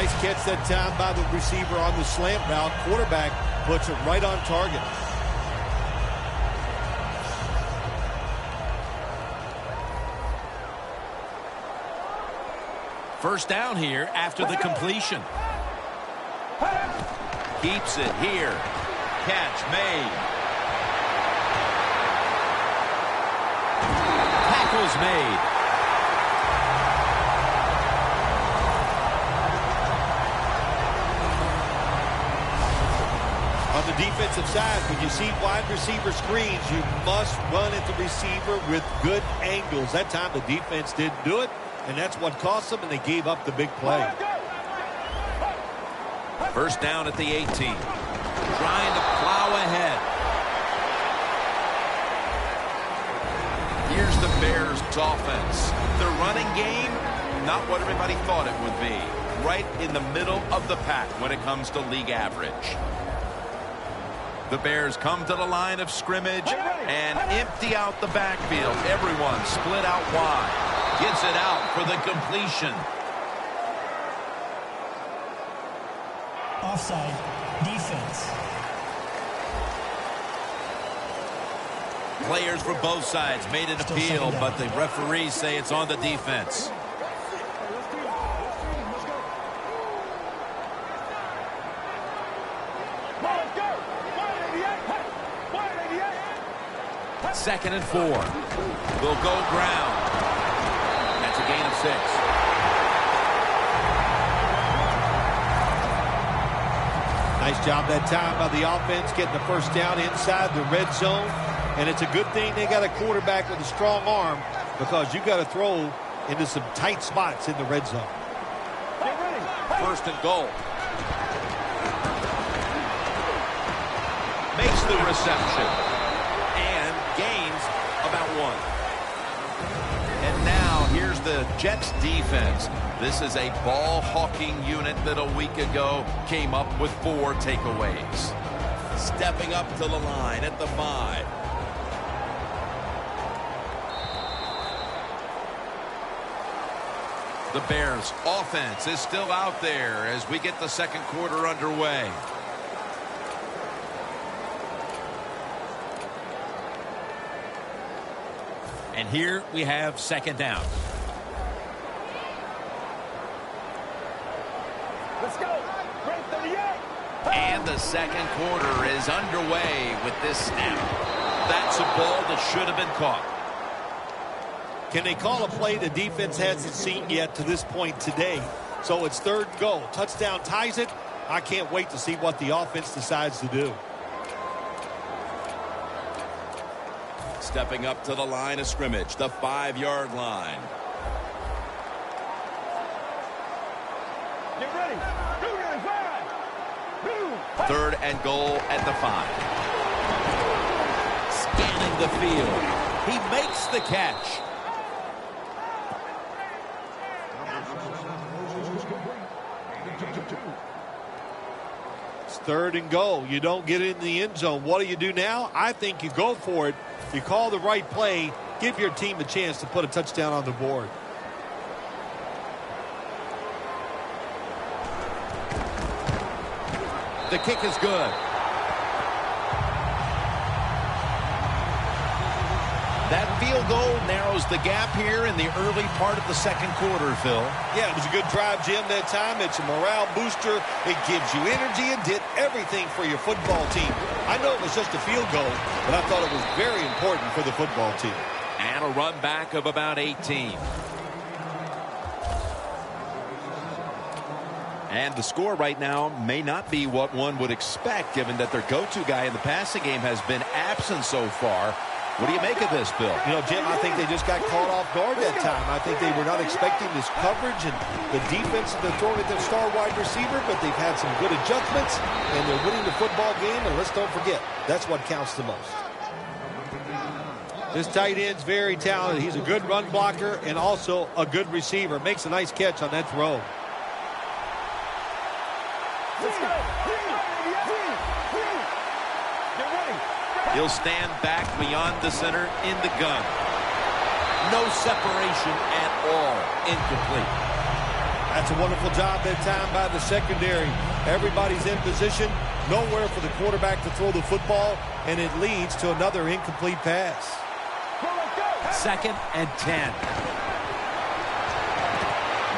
Nice catch that time by the receiver on the slant route. Quarterback puts it right on target. First down here after the completion. Keeps it here. Catch made. Tackle's made. On the defensive side, when you see wide receiver screens, you must run at the receiver with good angles. That time the defense didn't do it, and that's what cost them, and they gave up the big play. First down at the 18. Trying to plow ahead. Here's the Bears' offense. Their running game, not what everybody thought it would be. Right in the middle of the pack when it comes to league average. The Bears come to the line of scrimmage and empty out the backfield. Everyone split out wide. Gets it out for the completion. Offside. Defense. Players for both sides made an appeal, but the referees say it's on the defense. Second and 4. They'll go ground. That's a gain of 6. Nice job that time by the offense getting the first down inside the red zone. And it's a good thing they got a quarterback with a strong arm, because you got to throw into some tight spots in the red zone. First and goal. Makes the reception. And gains about 1. And now here's the Jets defense. This is a ball-hawking unit that a week ago came up with 4 takeaways. Stepping up to the line at the 5. The Bears' offense is still out there as we get the second quarter underway. And here we have second down. Let's go. Great 38. And the second quarter is underway with this snap. That's a ball that should have been caught. Can they call a play the defense hasn't seen yet to this point today? So it's third and goal. Touchdown ties it. I can't wait to see what the offense decides to do. Stepping up to the line of scrimmage, the 5-yard line. Get ready. Third and goal at the 5. Scanning the field. He makes the catch. It's third and goal. You don't get it in the end zone. What do you do now? I think you go for it. You call the right play. Give your team a chance to put a touchdown on the board. The kick is good. That field goal narrows the gap here in the early part of the second quarter, Phil. Yeah, it was a good drive, Jim, that time. It's a morale booster. It gives you energy and did everything for your football team. I know it was just a field goal, but I thought it was very important for the football team. And a run back of about 18. And the score right now may not be what one would expect, given that their go-to guy in the passing game has been absent so far. What do you make of this, Bill? You know, Jim, I think they just got caught off guard that time. I think they were not expecting this coverage and the defense they're throwing at their star wide receiver, but they've had some good adjustments, and they're winning the football game, and let's don't forget, that's what counts the most. This tight end's very talented. He's a good run blocker and also a good receiver. Makes a nice catch on that throw. Let's go. He'll stand back beyond the center in the gun. No separation at all. Incomplete. That's a wonderful job that time by the secondary. Everybody's in position, nowhere for the quarterback to throw the football, and it leads to another incomplete pass. 2nd and 10.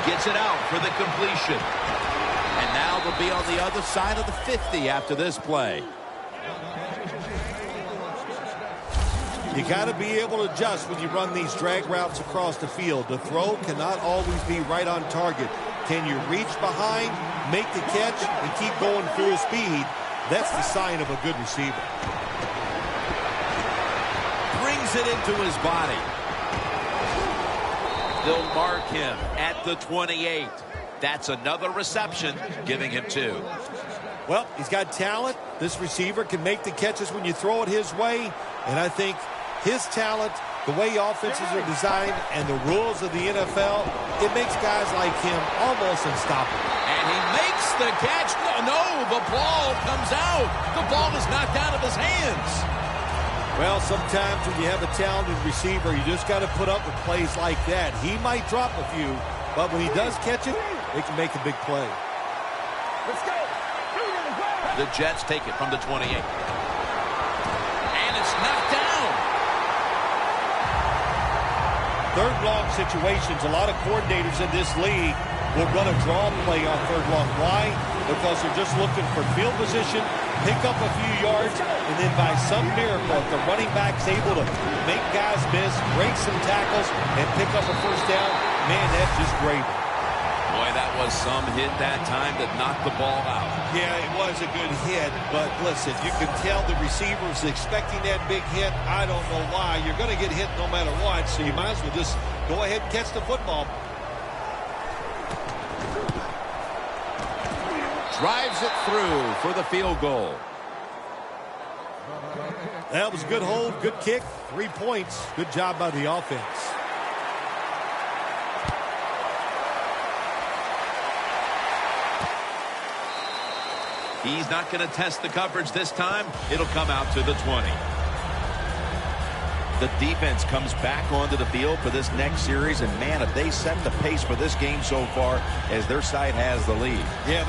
Gets it out for the completion. And now they'll be on the other side of the 50 after this play. You got to be able to adjust when you run these drag routes across the field. The throw cannot always be right on target. Can you reach behind, make the catch, and keep going full speed? That's the sign of a good receiver. Brings it into his body. They'll mark him at the 28. That's another reception, giving him 2. Well, he's got talent. This receiver can make the catches when you throw it his way. And I think his talent, the way offenses are designed, and the rules of the NFL, it makes guys like him almost unstoppable. And he makes the catch. No, the ball comes out. The ball is knocked out of his hands. Well, sometimes when you have a talented receiver, you just got to put up with plays like that. He might drop a few, but when he does catch it, it can make a big play. Let's go. The Jets take it from the 28. And it's knocked down. Third long situations, a lot of coordinators in this league will run a draw play on third long. Why? Because they're just looking for field position, pick up a few yards, and then by some miracle, if the running back's able to make guys miss, break some tackles, and pick up a first down, man, that's just great. Boy, that was some hit that time that knocked the ball out. Yeah, it was a good hit, but listen, you can tell the receiver's expecting that big hit. I don't know why. You're going to get hit no matter what, so you might as well just go ahead and catch the football. Drives it through for the field goal. That was a good hold, good kick, 3 points. Good job by the offense. He's not going to test the coverage this time. It'll come out to the 20. The defense comes back onto the field for this next series, and man, if they set the pace for this game so far, as their side has the lead. Yeah,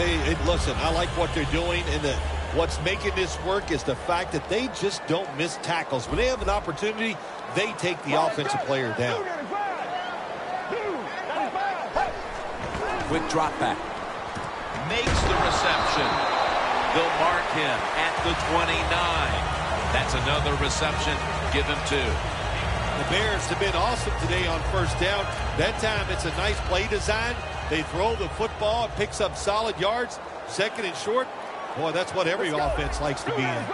listen, I like what they're doing, and what's making this work is the fact that they just don't miss tackles. When they have an opportunity, they take the offensive player down. Quick drop back. Makes the reception. They'll mark him at the 29. That's another reception. Give him 2. The Bears have been awesome today on first down. That time it's a nice play design. They throw the football. It picks up solid yards. 2nd and short. Boy, that's what every offense likes to be in.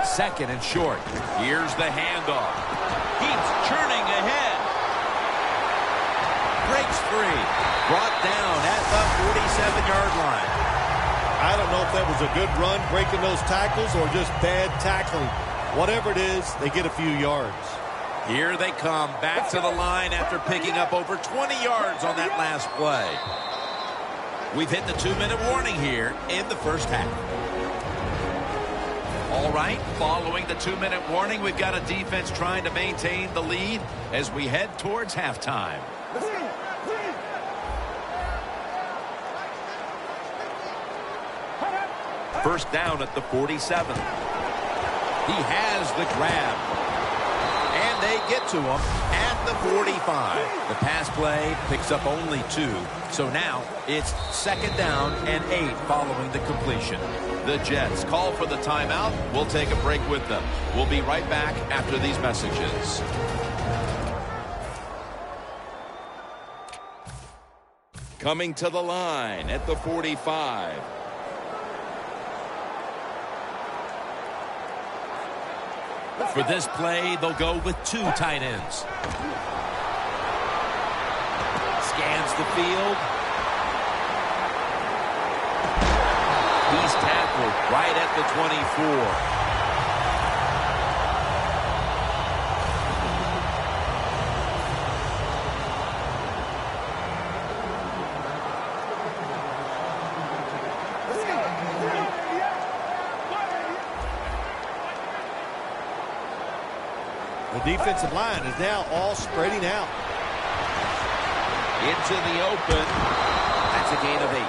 2nd and short. Here's the handoff. He's churning ahead. Breaks free. Brought down at the 47-yard line. I don't know if that was a good run, breaking those tackles, or just bad tackling. Whatever it is, they get a few yards. Here they come back to the line after picking up over 20 yards on that last play. We've hit the 2-minute warning here in the first half. All right, following the 2-minute warning, we've got a defense trying to maintain the lead as we head towards halftime. First down at the 47. He has the grab. And they get to him at the 45. The pass play picks up only 2. So now it's 2nd down and 8 following the completion. The Jets call for the timeout. We'll take a break with them. We'll be right back after these messages. Coming to the line at the 45. For this play, they'll go with 2 tight ends. Scans the field. He's tackled right at the 24. The defensive line is now all spreading out. Into the open. That's a gain of 8.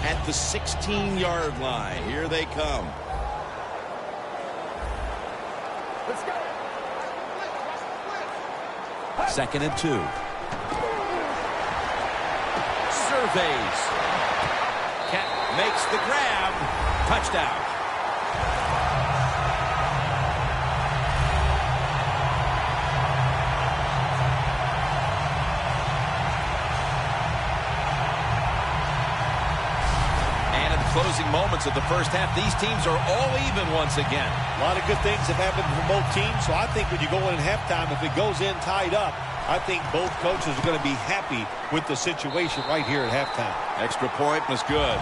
At the 16-yard line, here they come. Let's go. 2nd and 2. Surveys. Kent makes the grab. Touchdown. And in the closing moments of the first half, these teams are all even once again. A lot of good things have happened for both teams, so I think when you go in at halftime, if it goes in tied up, I think both coaches are going to be happy with the situation right here at halftime. Extra point was good.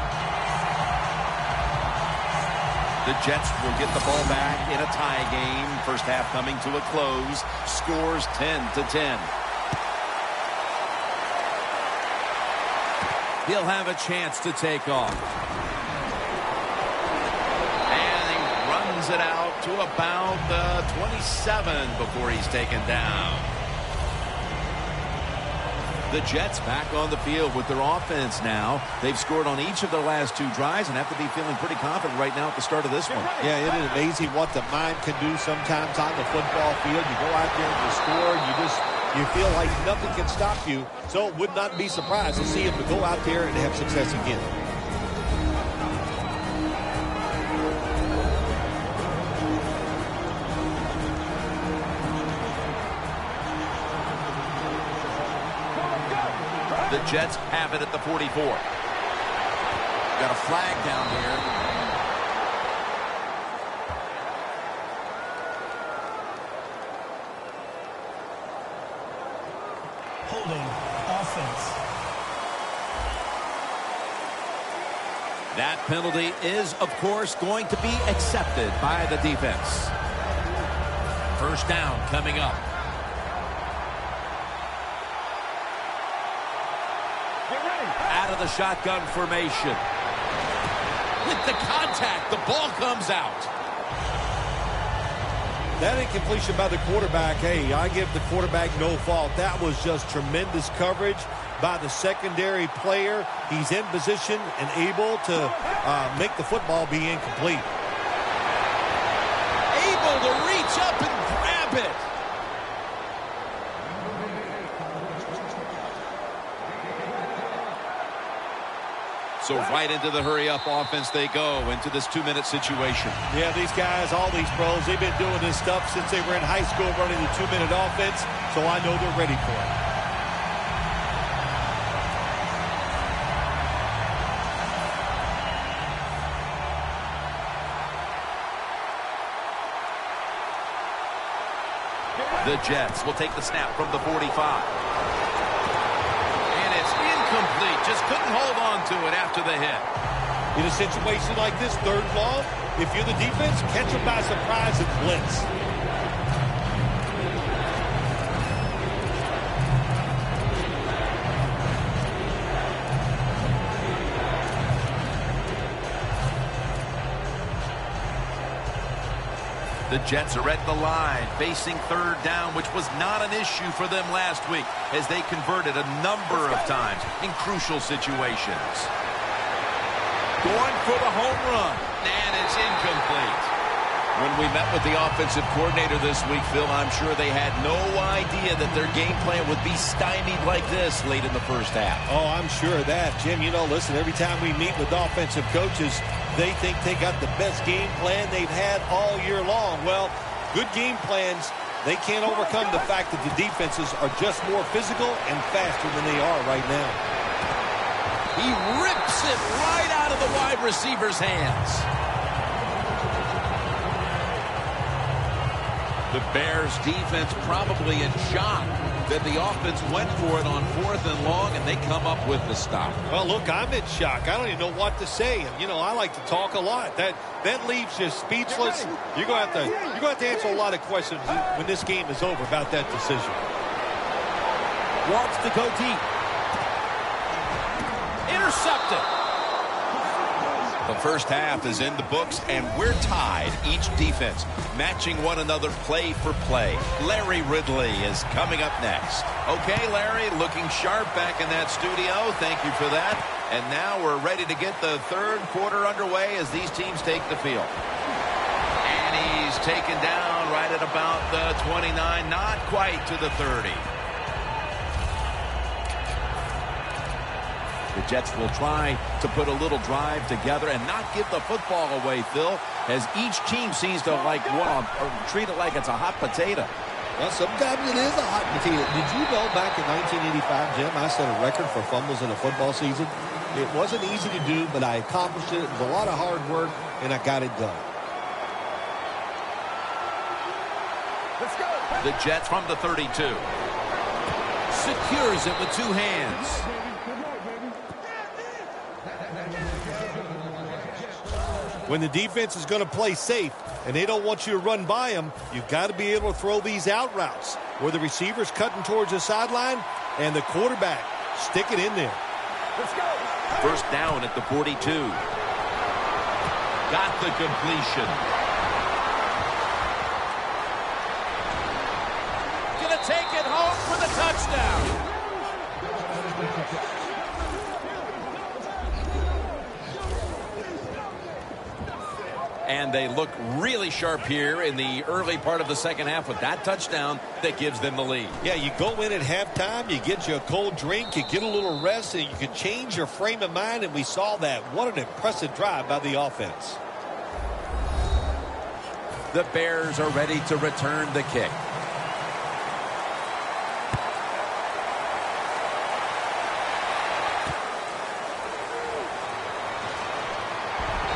The Jets will get the ball back in a tie game. First half coming to a close. Scores 10-10. He'll have a chance to take off. And he runs it out to about 27 before he's taken down. The Jets back on the field with their offense now. They've scored on each of their last 2 drives and have to be feeling pretty confident right now at the start of this one. Yeah, it is amazing what the mind can do sometimes on the football field. You go out there and you score, you feel like nothing can stop you. So it would not be surprised to see him to go out there and have success again. The Jets have it at the 44. Got a flag down here. Holding. Offense. That penalty is, of course, going to be accepted by the defense. First down coming up. Out of the shotgun formation. With the contact, the ball comes out. That incompletion by the quarterback, hey, I give the quarterback no fault. That was just tremendous coverage by the secondary player. He's in position and able to make the football be incomplete. Able to reach up and grab it. So right into the hurry-up offense they go, into this 2-minute situation. Yeah, these guys, all these pros, they've been doing this stuff since they were in high school running the 2-minute offense, so I know they're ready for it. The Jets will take the snap from the 45. Complete. Just couldn't hold on to it after the hit. In a situation like this, 3rd long, if you're the defense, catch them by surprise and blitz. The Jets are at the line, facing 3rd down, which was not an issue for them last week as they converted a number of times in crucial situations. Going for the home run, and it's incomplete. When we met with the offensive coordinator this week, Phil, I'm sure they had no idea that their game plan would be stymied like this late in the first half. Oh, I'm sure of that. Jim, you know, listen, every time we meet with offensive coaches, they think they got the best game plan they've had all year long. Well, good game plans, they can't overcome the fact that the defenses are just more physical and faster than they are right now. He rips it right out of the wide receiver's hands. The Bears defense probably in shock that the offense went for it on 4th and long, and they come up with the stop. Well, look, I'm in shock. I don't even know what to say. You know, I like to talk a lot. That leaves you speechless. You're going to have to answer a lot of questions when this game is over about that decision. Wants to go deep. Intercepted. The first half is in the books, and we're tied. Each defense matching one another play for play. Larry Ridley is coming up next. Okay, Larry, looking sharp back in that studio. Thank you for that. And now we're ready to get the third quarter underway as these teams take the field. And he's taken down right at about the 29, not quite to the 30. The Jets will try to put a little drive together and not give the football away, Phil, as each team seems to treat it like it's a hot potato. Well, sometimes it is a hot potato. Did you know back in 1985, Jim, I set a record for fumbles in a football season? It wasn't easy to do, but I accomplished it. It was a lot of hard work, and I got it done. Let's go. The Jets from the 32. Secures it with two hands. When the defense is going to play safe and they don't want you to run by them, you've got to be able to throw these out routes where the receiver's cutting towards the sideline and the quarterback stick it in there. Let's go. First down at the 42. Got the completion. Gonna take it home for the touchdown. And they look really sharp here in the early part of the second half with that touchdown that gives them the lead. Yeah, you go in at halftime, you get you a cold drink, you get a little rest, and you can change your frame of mind, and we saw that. What an impressive drive by the offense. The Bears are ready to return the kick.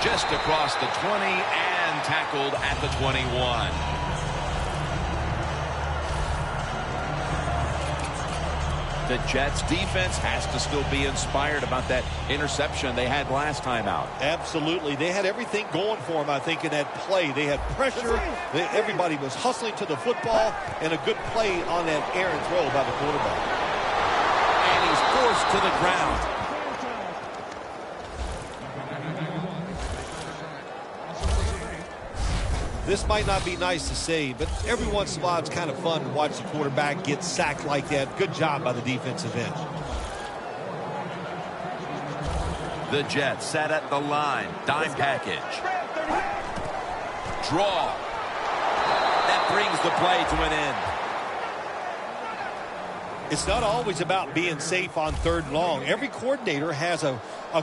Just across the 20 and tackled at the 21. The Jets defense has to still be inspired about that interception they had last time out. Absolutely. They had everything going for them, I think, in that play. They had pressure. Everybody was hustling to the football, and a good play on that errant throw by the quarterback. And he's forced to the ground. This might not be nice to say, but every once in a while it's kind of fun to watch the quarterback get sacked like that. Good job by the defensive end. The Jets set at the line. Dime package. Draw. That brings the play to an end. It's not always about being safe on third and long. Every coordinator has a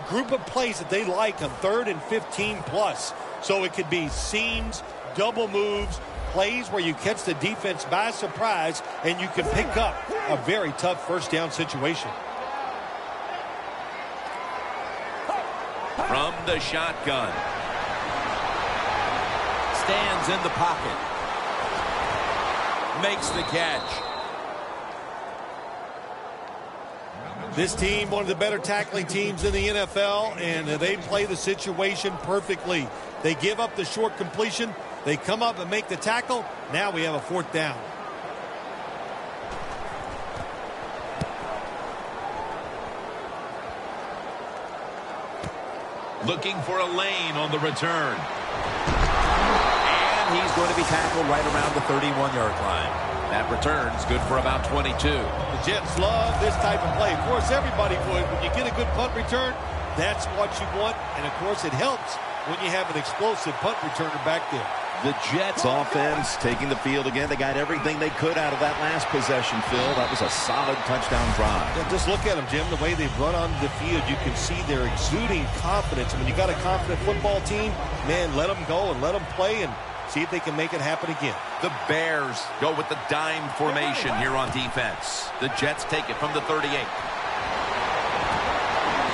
group of plays that they like on 3rd and 15 plus. So it could be seams, double moves, plays where you catch the defense by surprise and you can pick up a very tough first down situation. From the shotgun. Stands in the pocket. Makes the catch. This team, one of the better tackling teams in the NFL, and they play the situation perfectly. They give up the short completion. They come up and make the tackle. Now we have a 4th down. Looking for a lane on the return. And he's going to be tackled right around the 31-yard line. That return's good for about 22. The Jets love this type of play. Of course, everybody would. When you get a good punt return, that's what you want. And, of course, it helps when you have an explosive punt returner back there. The Jets offense taking the field again. They got everything they could out of that last possession, Phil. That was a solid touchdown drive. Yeah, just look at them, Jim. The way they've run onto the field, you can see they're exuding confidence. And when you got a confident football team, man, let them go and let them play and see if they can make it happen again. The Bears go with the dime formation here on defense. The Jets take it from the 38.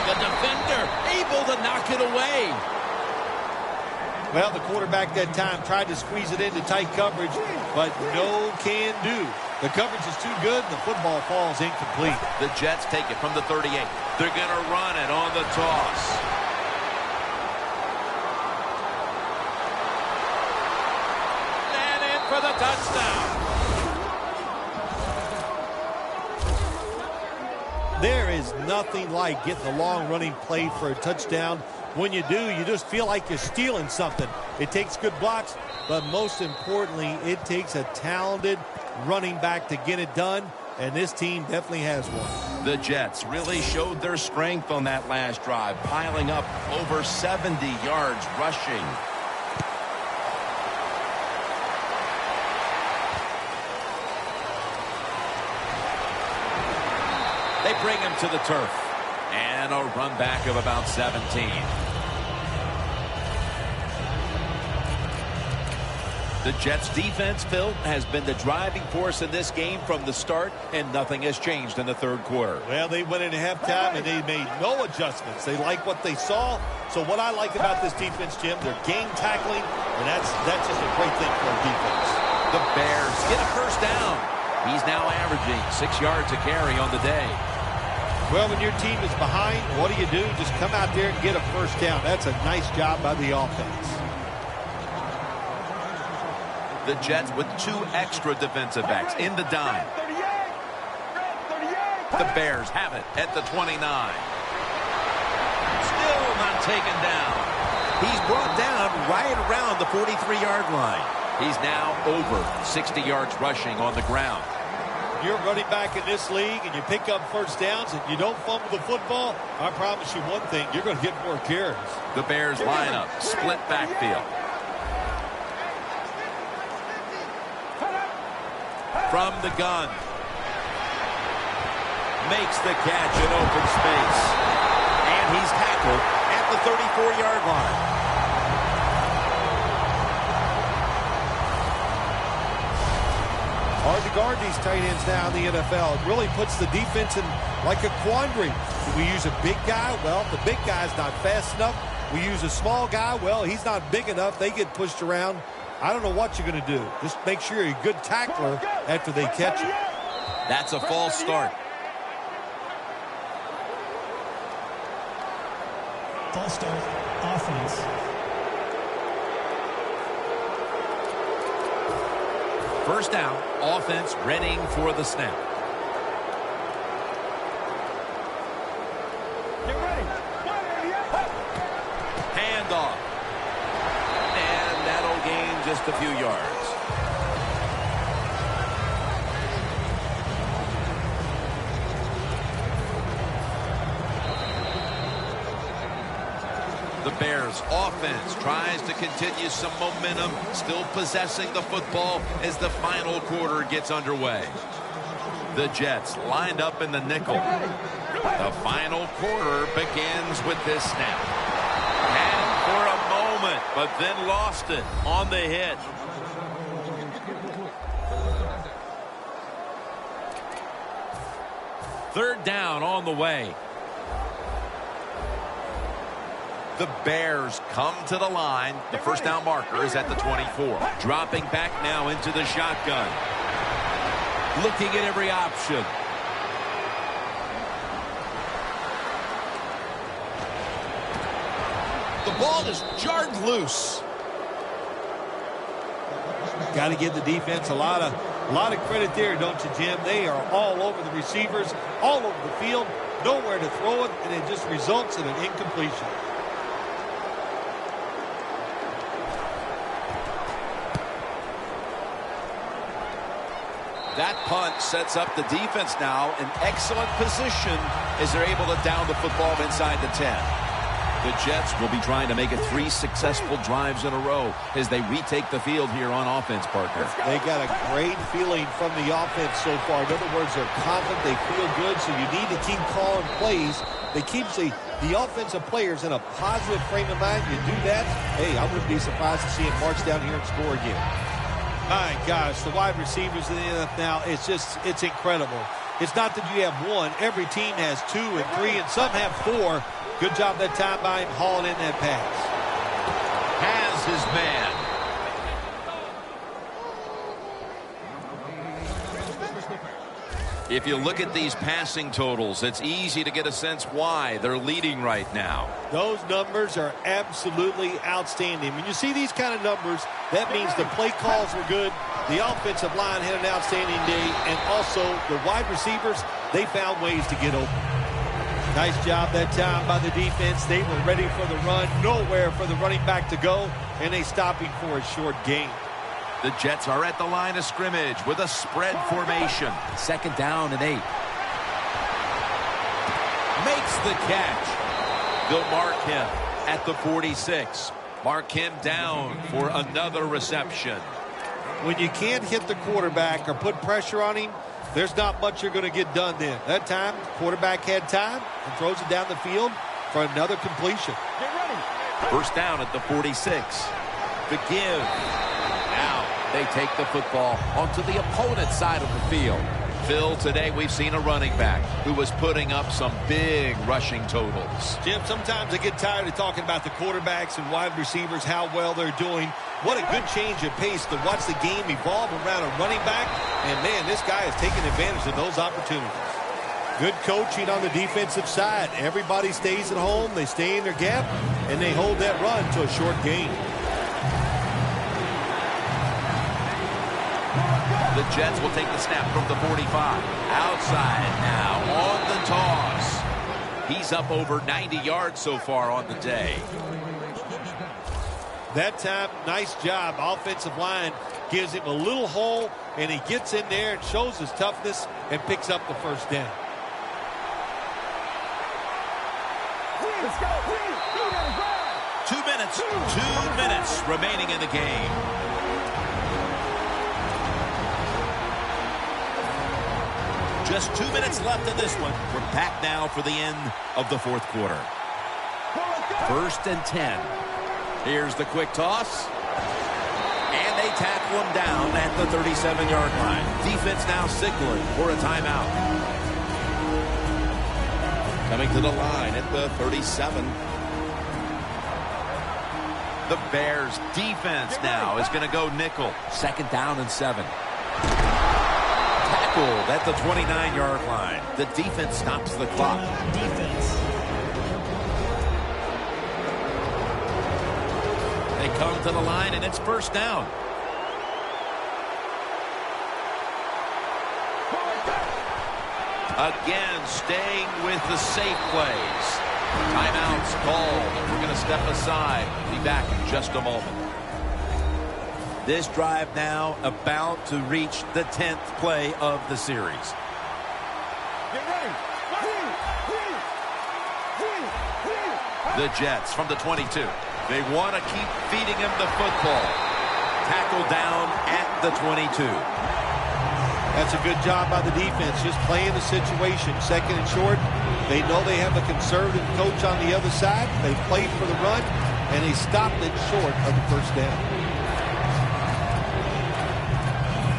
The defender able to knock it away. Well, the quarterback that time tried to squeeze it into tight coverage, but no can do. The coverage is too good, and the football falls incomplete. The Jets take it from the 38. They're going to run it on the toss. And in for the touchdown. There is nothing like getting a long running play for a touchdown when you do, you just feel like you're stealing something. It takes good blocks, but most importantly, it takes a talented running back to get it done, and this team definitely has one. The Jets really showed their strength on that last drive, piling up over 70 yards rushing. They bring him to the turf. And a run back of about 17. The Jets defense, Phil, has been the driving force in this game from the start, and nothing has changed in the third quarter. Well, they went into halftime and they made no adjustments. They like what they saw. So what I like about this defense, Jim, they're game tackling, and that's just a great thing for a defense. The Bears get a first down. He's now averaging 6 yards a carry on the day. Well, when your team is behind, what do? Just come out there and get a first down. That's a nice job by the offense. The Jets with 2 extra defensive backs in the dime. The Bears have it at the 29. Still not taken down. He's brought down right around the 43-yard line. He's now over 60 yards rushing on the ground. You're running back in this league and you pick up first downs and you don't fumble the football, I promise you one thing, you're going to get more carries. The Bears line up, split backfield. From the gun. Makes the catch in open space. And he's tackled at the 34-yard line. Hard to guard these tight ends now in the NFL. It really puts the defense in like a quandary. Do we use a big guy? Well, the big guy's not fast enough. We use a small guy. Well, he's not big enough. They get pushed around. I don't know what you're going to do. Just make sure you're a good tackler after they catch you. That's a false start. False start, offense. First down, offense readying for the snap. Get ready. Handoff. And that'll gain just a few yards. The Bears offense tries to continue some momentum, still possessing the football as the final quarter gets underway. The Jets lined up in the nickel. The final quarter begins with this snap. And for a moment, but then lost it on the hit. Third down on the way. The Bears come to the line. The first down marker is at the 24. Dropping back now into the shotgun. Looking at every option. The ball is jarred loose. Got to give the defense a lot of credit there, don't you, Jim? They are all over the receivers, all over the field, nowhere to throw it, and it just results in an incompletion. That punt sets up the defense now in excellent position as they're able to down the football inside the 10. The Jets will be trying to make it 3 successful drives in a row as they retake the field here on offense, partner. They got a great feeling from the offense so far. In other words, they're confident, they feel good, so you need to keep calling plays. They keep the offensive players in a positive frame of mind. You do that, hey, I wouldn't be surprised to see them march down here and score again. My gosh, the wide receivers in the NFL now, it's incredible. It's not that you have one. Every team has 2 and 3, and some have 4. Good job that time by him hauling in that pass. Has his man. If you look at these passing totals, it's easy to get a sense why they're leading right now. Those numbers are absolutely outstanding. When you see these kind of numbers, that means the play calls were good, the offensive line had an outstanding day, and also the wide receivers, they found ways to get open. Nice job that time by the defense. They were ready for the run, nowhere for the running back to go, and they stopped him for a short gain. The Jets are at the line of scrimmage with a spread formation. 2nd down and 8. Makes the catch. They'll mark him at the 46. Mark him down for another reception. When you can't hit the quarterback or put pressure on him, there's not much you're going to get done then. That time, the quarterback had time and throws it down the field for another completion. Get ready. 1st down at the 46. The give. Now they take the football onto the opponent's side of the field. Phil, today we've seen a running back who was putting up some big rushing totals. Jim, sometimes I get tired of talking about the quarterbacks and wide receivers, how well they're doing. What a good change of pace to watch the game evolve around a running back. And, man, this guy is taking advantage of those opportunities. Good coaching on the defensive side. Everybody stays at home. They stay in their gap, and they hold that run to a short gain. The Jets will take the snap from the 45. Outside now on the toss. He's up over 90 yards so far on the day. That time, nice job. Offensive line gives him a little hole, and he gets in there and shows his toughness and picks up the 1st down. Let's go. 2 minutes remaining in the game. Just 2 minutes left in this one. We're back now for the end of the 4th quarter. 1st and 10. Here's the quick toss. And they tackle him down at the 37-yard line. Defense now signaling for a timeout. Coming to the line at the 37. The Bears defense now is going to go nickel. 2nd down and 7. Tackled at the 29-yard line. The defense stops the clock. Defense. They come to the line, and it's 1st down. Again, staying with the safe plays. Timeouts called. We're going to step aside. Be back in just a moment. This drive now about to reach the 10th play of the series. Get ready. The Jets from the 22. They want to keep feeding him the football. Tackle down at the 22. That's a good job by the defense, just playing the situation. 2nd and short. They know they have a conservative coach on the other side. They played for the run, and they stopped it short of the 1st down.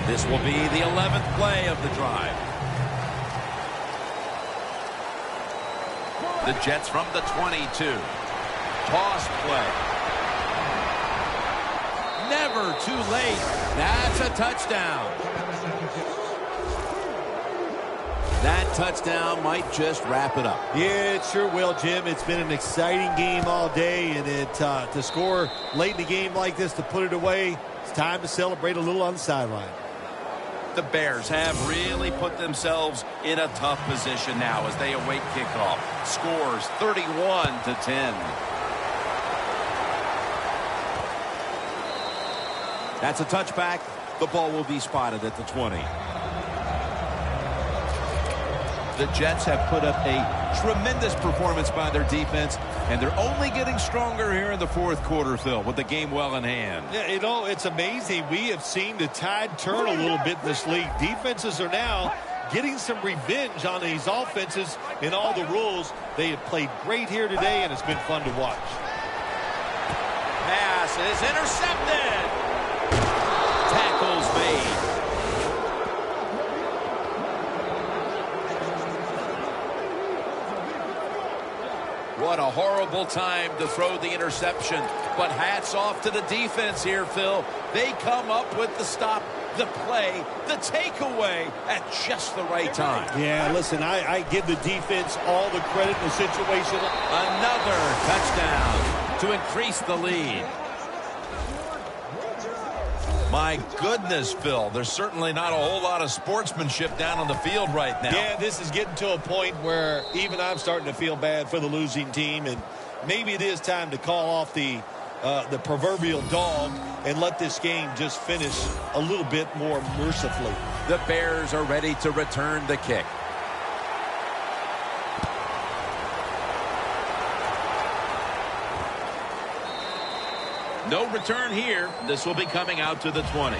This will be the 11th play of the drive. The Jets from the 22. Toss play. Never too late. That's a touchdown. That touchdown might just wrap it up. Yeah, it sure will, Jim. It's been an exciting game all day, and to score late in the game like this, to put it away, it's time to celebrate a little on the sideline. The Bears have really put themselves in a tough position now as they await kickoff. Scores 31-10. That's a touchback. The ball will be spotted at the 20. The Jets have put up a tremendous performance by their defense, and they're only getting stronger here in the 4th quarter, Phil, with the game well in hand. Yeah, you know, it's amazing. We have seen the tide turn a little bit in this league. Defenses are now getting some revenge on these offenses in all the rules. They have played great here today, and it's been fun to watch. Pass is intercepted. Tackles made. What a horrible time to throw the interception. But hats off to the defense here, Phil. They come up with the stop, the play, the takeaway at just the right time. Yeah, listen, I give the defense all the credit in the situation. Another touchdown to increase the lead. My goodness, Phil, there's certainly not a whole lot of sportsmanship down on the field right now. Yeah, this is getting to a point where even I'm starting to feel bad for the losing team, and maybe it is time to call off the proverbial dog and let this game just finish a little bit more mercifully. The Bears are ready to return the kick. No return here. This will be coming out to the 20.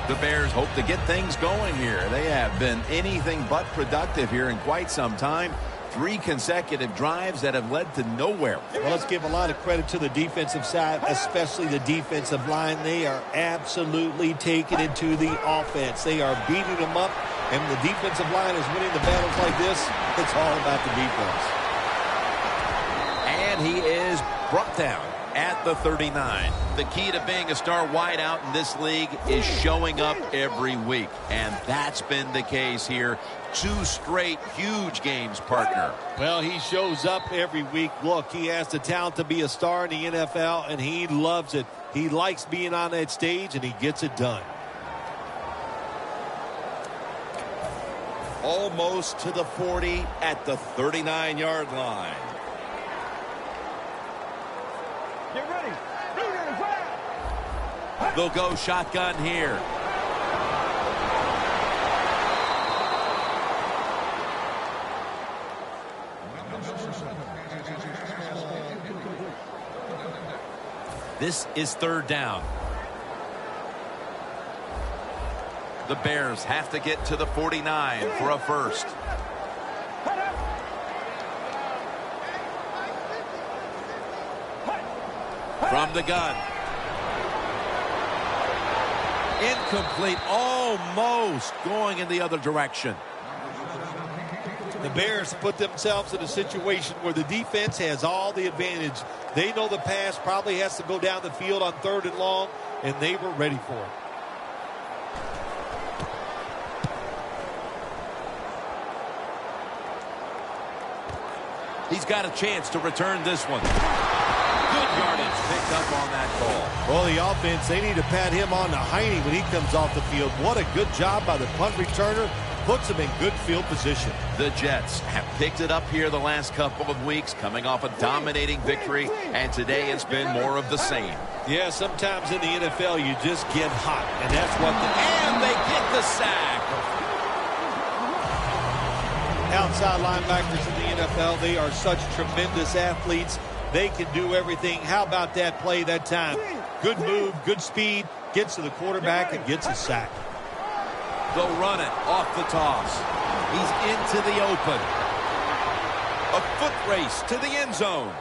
The Bears hope to get things going here. They have been anything but productive here in quite some time. 3 consecutive drives that have led to nowhere. Well, let's give a lot of credit to the defensive side, especially the defensive line. They are absolutely taking it to the offense. They are beating them up, and when the defensive line is winning the battles like this, it's all about the defense. And he is brought down at the 39. The key to being a star wideout in this league is showing up every week. And that's been the case here. 2 straight huge games, partner. Well, he shows up every week. Look, he has the talent to be a star in the NFL, and he loves it. He likes being on that stage, and he gets it done. Almost to the 40 at the 39-yard line. Get ready. They'll go shotgun here. This is 3rd down. The Bears have to get to the 49 for a first. From the gun. Incomplete, almost going in the other direction. The Bears put themselves in a situation where the defense has all the advantage. They know the pass probably has to go down the field on 3rd and long, and they were ready for it. He's got a chance to return this one. Good yardage picked up on that call. Well, the offense, they need to pat him on the hiney when he comes off the field. What a good job by the punt returner. Puts him in good field position. The Jets have picked it up here the last couple of weeks, coming off a dominating victory, and today it's been more of the same. Yeah, sometimes in the NFL you just get hot, and that's what And they get the sack. outside linebackers in the NFL, they are such tremendous athletes. They can do everything. How about that play that time? Good move, good speed, gets to the quarterback and gets a sack. They'll run it off the toss. He's into the open. A foot race to the end zone.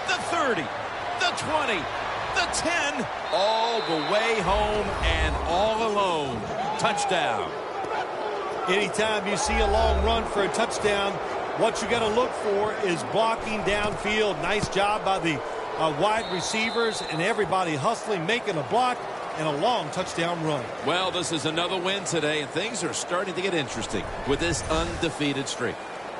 The 30, the 20, the 10, all the way home and all alone. Touchdown. Anytime you see a long run for a touchdown, what you got to look for is blocking downfield. Nice job by the wide receivers and everybody hustling, making a block, and a long touchdown run. Well, this is another win today, and things are starting to get interesting with this undefeated streak.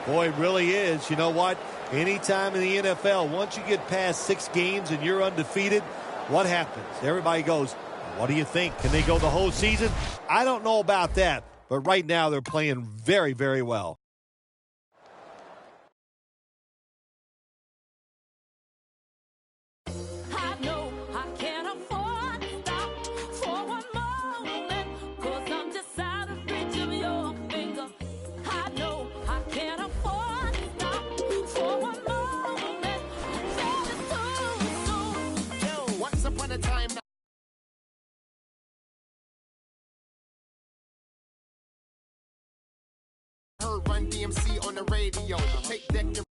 Boy, it really is. You know what? Anytime in the NFL, once you get past 6 games and you're undefeated, what happens? Everybody goes, what do you think? Can they go the whole season? I don't know about that, but right now they're playing very, very well. Run DMC on the radio. Take that.